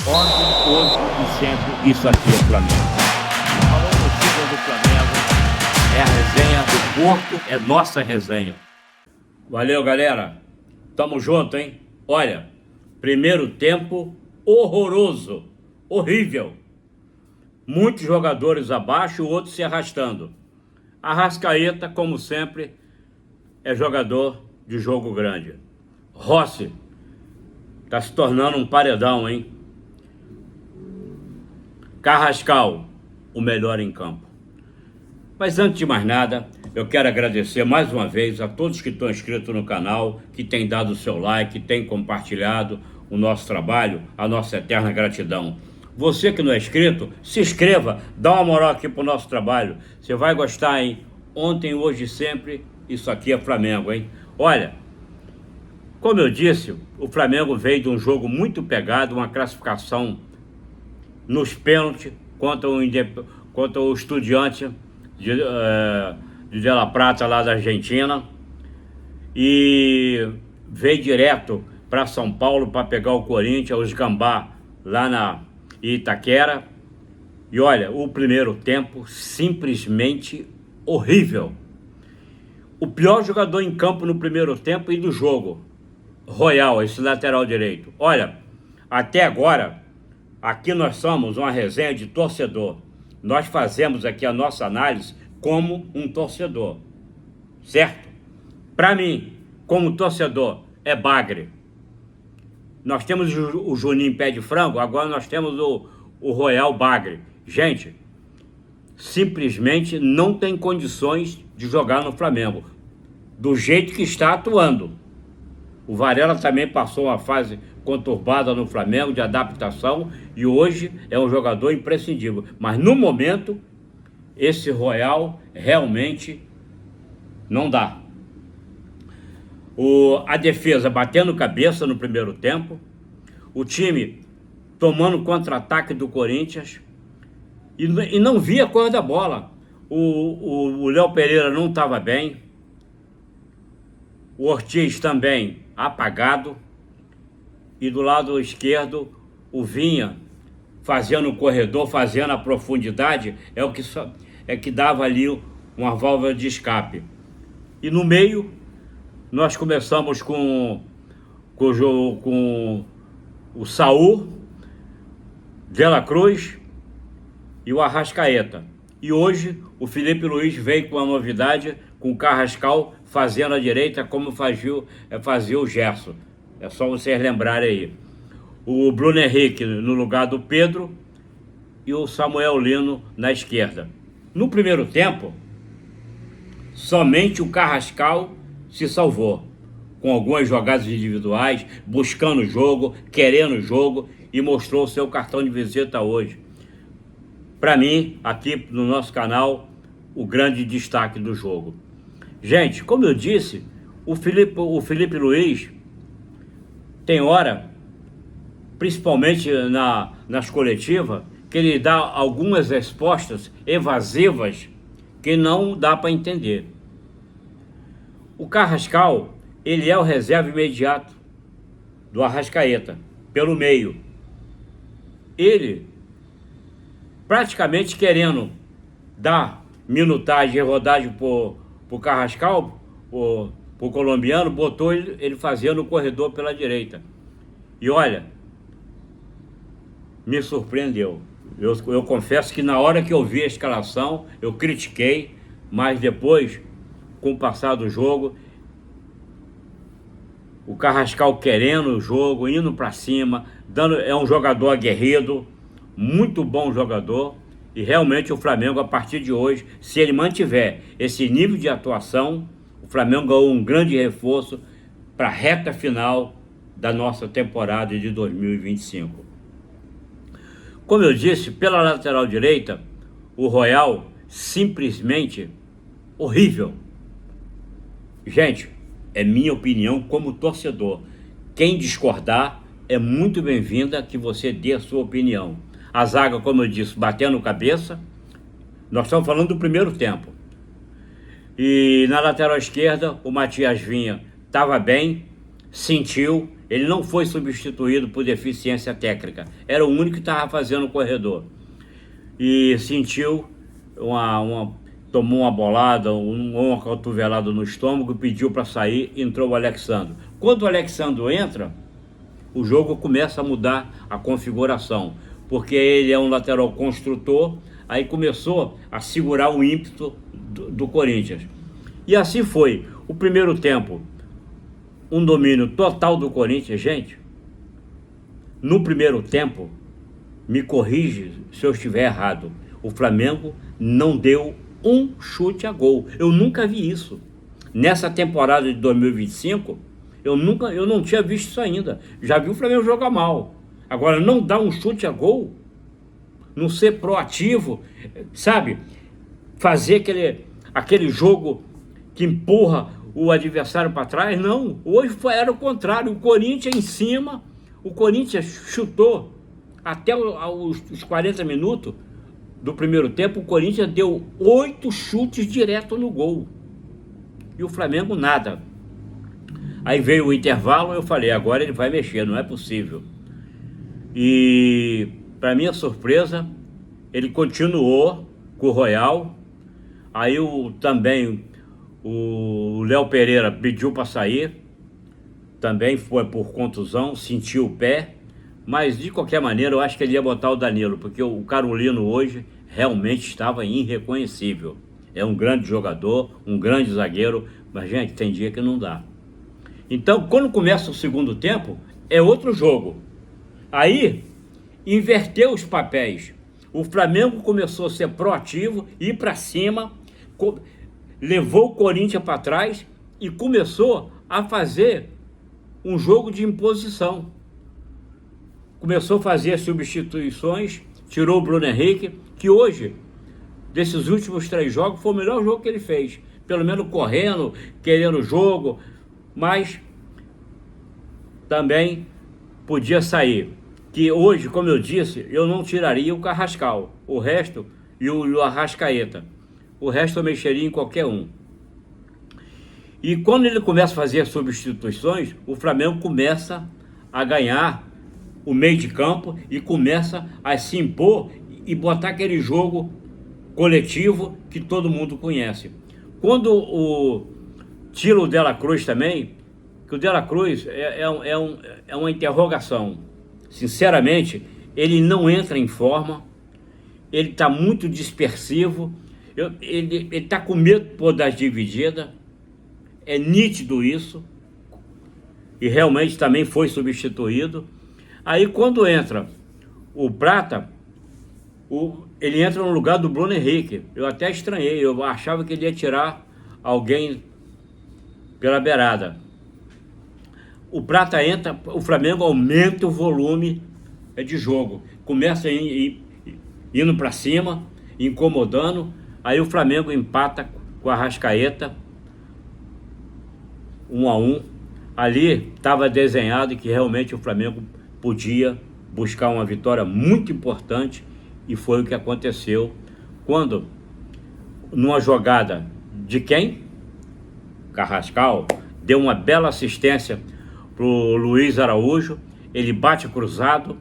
Ontem, hoje e sempre, isso aqui é Flamengo. Falou no título do Flamengo, é a resenha do Porto, é nossa resenha. Valeu, galera. Tamo junto, hein? Olha, primeiro tempo horroroso, horrível. Muitos jogadores abaixo, outros se arrastando. Arrascaeta, como sempre, é jogador de jogo grande. Rossi tá se tornando um paredão, hein? Carrascal, o melhor em campo. Mas antes de mais nada, eu quero agradecer mais uma vez a todos que estão inscritos no canal, que têm dado o seu like, que têm compartilhado o nosso trabalho, a nossa eterna gratidão. Você que não é inscrito, se inscreva, dá uma moral aqui pro nosso trabalho. Você vai gostar, hein? Ontem, hoje e sempre, isso aqui é Flamengo, hein? Olha, como eu disse, o Flamengo veio de um jogo muito pegado, uma classificação nos pênaltis contra o Estudiantes de La Plata, lá da Argentina, e veio direto para São Paulo para pegar o Corinthians, os Gambá, lá na Itaquera. E olha, o primeiro tempo simplesmente horrível. O pior jogador em campo no primeiro tempo e do jogo, Royal, esse lateral direito. Olha, até agora, aqui nós somos uma resenha de torcedor. Nós fazemos aqui a nossa análise como um torcedor, certo? Para mim, como torcedor, é bagre. Nós temos o Juninho Pé de Frango, agora nós temos o Royal Bagre. Gente, simplesmente não tem condições de jogar no Flamengo, do jeito que está atuando. O Varela também passou uma fase conturbada no Flamengo de adaptação e hoje é um jogador imprescindível. Mas no momento, esse Royal realmente não dá. A defesa batendo cabeça no primeiro tempo, o time tomando contra-ataque do Corinthians e não via a cor da bola. O Léo Pereira não estava bem, o Ortiz também apagado, e do lado esquerdo o Vinha fazendo o corredor, fazendo a profundidade, é que dava ali uma válvula de escape. E no meio nós começamos com o Saul, De La Cruz e o Arrascaeta. E hoje o Felipe Luiz veio com uma novidade, com o Carrascal fazendo a direita como fazia o Gerson. É só vocês lembrarem aí. O Bruno Henrique no lugar do Pedro e o Samuel Lino na esquerda. No primeiro tempo, somente o Carrascal se salvou, com algumas jogadas individuais, buscando o jogo, querendo o jogo, e mostrou o seu cartão de visita hoje. Para mim, aqui no nosso canal, o grande destaque do jogo. Gente, como eu disse, o Felipe Luiz tem hora, principalmente nas coletivas, que ele dá algumas respostas evasivas que não dá para entender. O Carrascal, ele é o reserva imediato do Arrascaeta, pelo meio. Ele, praticamente querendo dar minutagem e rodagem pro Carrascal, pro colombiano, botou ele fazendo o corredor pela direita. E olha, me surpreendeu. Eu confesso que na hora que eu vi a escalação, eu critiquei, mas depois, com o passar do jogo, o Carrascal querendo o jogo, indo para cima, é um jogador aguerrido, muito bom jogador, e realmente o Flamengo, a partir de hoje, se ele mantiver esse nível de atuação, o Flamengo ganhou um grande reforço para a reta final da nossa temporada de 2025. Como eu disse, pela lateral direita, o Royal simplesmente horrível. Gente, é minha opinião como torcedor. Quem discordar é muito bem-vinda que você dê a sua opinião. A zaga, como eu disse, batendo cabeça. Nós estamos falando do primeiro tempo. E na lateral esquerda, o Matias Vinha estava bem, sentiu, ele não foi substituído por deficiência técnica, era o único que estava fazendo o corredor. E sentiu, tomou uma bolada, uma cotovelada no estômago, pediu para sair, entrou o Alexandro. Quando o Alexandro entra, o jogo começa a mudar a configuração, porque ele é um lateral construtor, aí começou a segurar o ímpeto do Corinthians. E assim foi. O primeiro tempo, um domínio total do Corinthians. Gente, no primeiro tempo, me corrige se eu estiver errado, o Flamengo não deu um chute a gol. Eu nunca vi isso. Nessa temporada de 2025, eu não tinha visto isso ainda. Já vi o Flamengo jogar mal. Agora, não dar um chute a gol, não ser proativo, sabe? Fazer aquele jogo que empurra o adversário para trás, não. Hoje era o contrário. O Corinthians em cima, o Corinthians chutou até os 40 minutos do primeiro tempo, o Corinthians deu 8 chutes direto no gol. E o Flamengo nada. Aí veio o intervalo, eu falei, agora ele vai mexer, não é possível. E, para minha surpresa, ele continuou com o Royal. Aí também o Léo Pereira pediu para sair. Também foi por contusão, sentiu o pé. Mas, de qualquer maneira, eu acho que ele ia botar o Danilo, porque o Carolino hoje realmente estava irreconhecível. É um grande jogador, um grande zagueiro, mas, gente, tem dia que não dá. Então, quando começa o segundo tempo, é outro jogo. Aí, inverteu os papéis. O Flamengo começou a ser proativo, ir para cima, levou o Corinthians para trás e começou a fazer um jogo de imposição. Começou a fazer as substituições, tirou o Bruno Henrique, que hoje, desses últimos 3 jogos, foi o melhor jogo que ele fez. Pelo menos correndo, querendo o jogo, mas também podia sair. Que hoje, como eu disse, eu não tiraria o Carrascal, o resto, e o Arrascaeta. O resto eu mexeria em qualquer um. E quando ele começa a fazer as substituições, o Flamengo começa a ganhar o meio de campo e começa a se impor e botar aquele jogo coletivo que todo mundo conhece. Quando tira o De La Cruz também, que o De La Cruz é uma interrogação. Sinceramente, ele não entra em forma, ele está muito dispersivo, ele está com medo das divididas, é nítido isso, e realmente também foi substituído. Aí quando entra o Prata, ele entra no lugar do Bruno Henrique. Eu até estranhei, eu achava que ele ia tirar alguém pela beirada. O Prata entra, o Flamengo aumenta o volume de jogo. Começa indo para cima, incomodando. Aí o Flamengo empata com a Arrascaeta, 1-1. Ali estava desenhado que realmente o Flamengo podia buscar uma vitória muito importante, e foi o que aconteceu quando, numa jogada de quem? Carrascal, deu uma bela assistência pro Luiz Araújo, ele bate cruzado,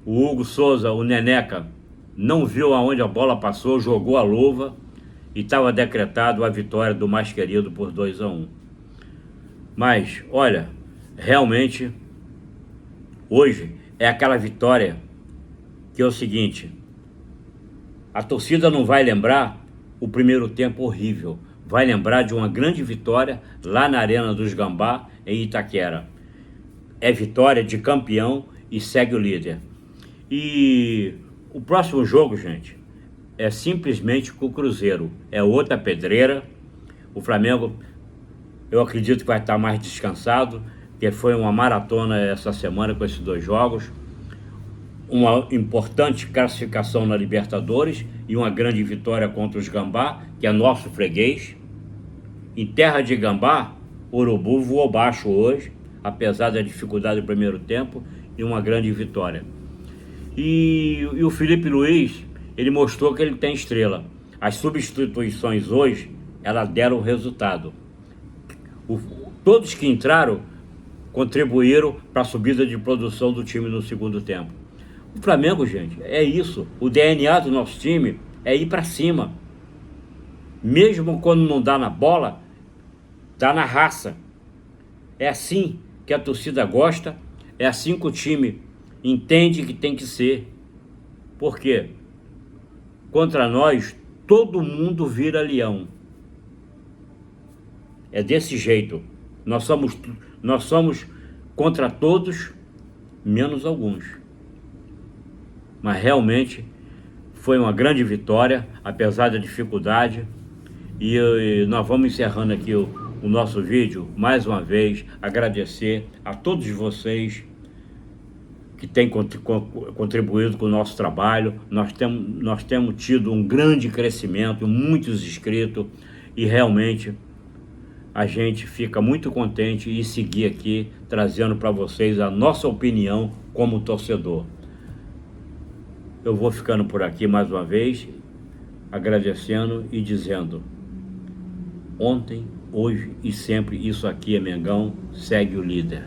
o Hugo Souza, o Neneca, não viu aonde a bola passou, jogou a luva e estava decretado a vitória do mais querido por 2-1. Mas, olha, realmente, hoje é aquela vitória que é o seguinte, a torcida não vai lembrar o primeiro tempo horrível, vai lembrar de uma grande vitória lá na Arena dos Gambá, em Itaquera. É vitória de campeão e segue o líder. E o próximo jogo, gente, é simplesmente com o Cruzeiro. É outra pedreira. O Flamengo, eu acredito que vai estar mais descansado, porque foi uma maratona essa semana com esses 2 jogos. Uma importante classificação na Libertadores e uma grande vitória contra os Gambá, que é nosso freguês. Em terra de Gambá, o Urubu voou baixo hoje, apesar da dificuldade do primeiro tempo, e uma grande vitória. E o Felipe Luiz, ele mostrou que ele tem estrela. As substituições hoje, elas deram resultado. Todos que entraram contribuíram para a subida de produção do time no segundo tempo. O Flamengo, gente, é isso. O DNA do nosso time é ir para cima. Mesmo quando não dá na bola, dá na raça. É assim que a torcida gosta, é assim que o time entende que tem que ser. Por quê? Contra nós, todo mundo vira leão. É desse jeito. Nós somos contra todos, menos alguns. Mas realmente foi uma grande vitória, apesar da dificuldade. E nós vamos encerrando aqui o nosso vídeo. Mais uma vez, agradecer a todos vocês que têm contribuído com o nosso trabalho. Nós temos tido um grande crescimento, muitos inscritos, e realmente a gente fica muito contente em seguir aqui, trazendo para vocês a nossa opinião como torcedor. Eu vou ficando por aqui mais uma vez, agradecendo e dizendo: ontem, hoje e sempre, isso aqui é Mengão, segue o líder.